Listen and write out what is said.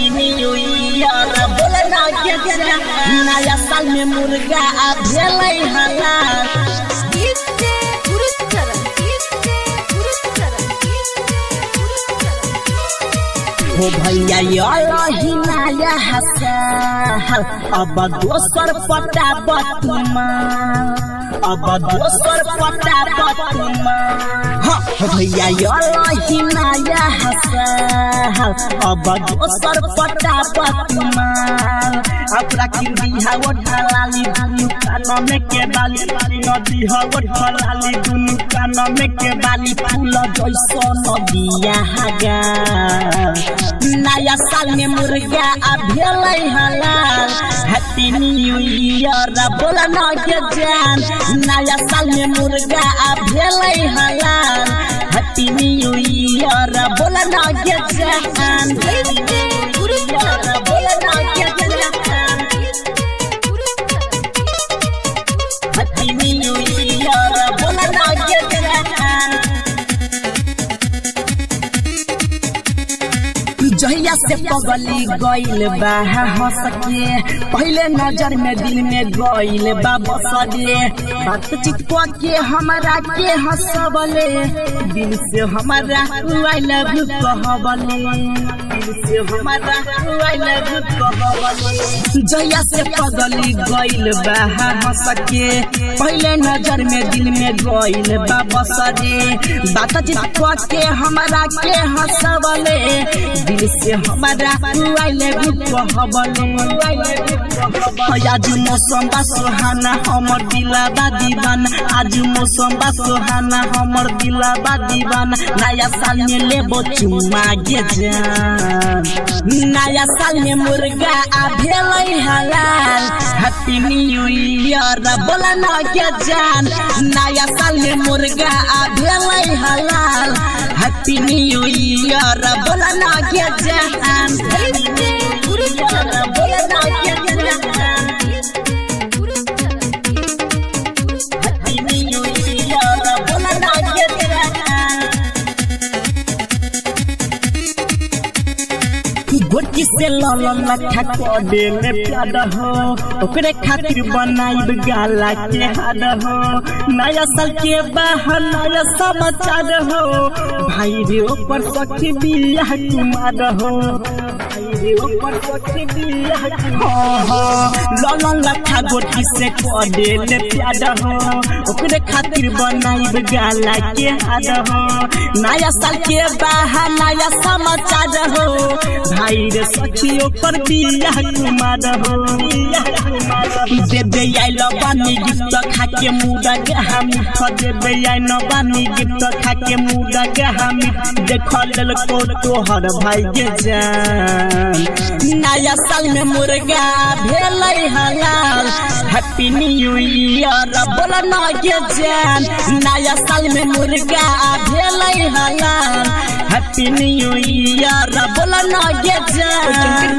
happy new year बोलना के नया साल में मुर्गा भेलै हलाल हो भैया यही नया हसाल अब दोसर पटा बतुमा अब दोसर पटा बतुमा हो भैया यही नया हसाल अब दोसर पटा बतुमा अपना किंदी हवा ढलाली दुनु कान में के बाली नदी हवा ढलाली दुनु कान में के बाली फूल जैसा नदिया हागा नया साल में मुर्गा भेलै हलाल हैप्पी न्यू ईयर बोलना के जान नया साल में मुर्गा भेलै हलाल हैप्पी न्यू ईयर बोलना के जान बोलना के जान हैप्पी न्यू ईयर बोलना के जान जहिया से पगली गइल बा हंस के पहले नजर में दिल में गइल बा बसले बातचीत के हमरा के हंसबले दिल से हमारा आई लव यू कहबले दिल से हमारा आई लव यू कहबले जहिया से पगली गइल बा हंस के पहले नजर में दिल में गइल बा बसले बातचीत के हमरा के हंसबले दिल से हमारा आई लव यू कहबले आज मौसम बा सुहाना हमर दिला बा दीवाना आज मौसम बा सुहाना हमर दिला बा दीवाना नया साल में लेबो चुम्मा गे जान नया साल में मुर्गा भेलै हलाल हैप्पी न्यू ईयर बोलना के जान नया साल में मुर्गा भेलै हलाल हैप्पी न्यू ईयर बोलना के जान बोलना के जान हैप्पी न्यू ईयर बोलना के जान गोटी से ललन लखा कोडे में प्याद हो ओकरे खातिर बनाइब गाला के हाड हो नया साल के बाहर नया समाचार हो भाई रे ऊपर सखी बियाह कुमार हो भाई रे ऊपर सखी बियाह ललन लखा गोटी से कोडे में प्याद हो ओकरे खातिर बनाइब गाला के हाड हो नया साल के बाहर नया समाचार हो भाई रे सखियों पर बियाह कुमार हो देबे आई लबानी गिफ्ट खा के मुड़ा गहा मिठ देबे आई नबानी गिफ्ट खा के मुड़ा गहा मिठ देख लेल को तोहर भाई के जान नया साल में मुर्गा भेलै हलाल हैप्पी न्यू ईयर बोलना के जान नया साल में मुर्गा भेलै हलाल हैप्पी न्यू ईयर बोलना के जान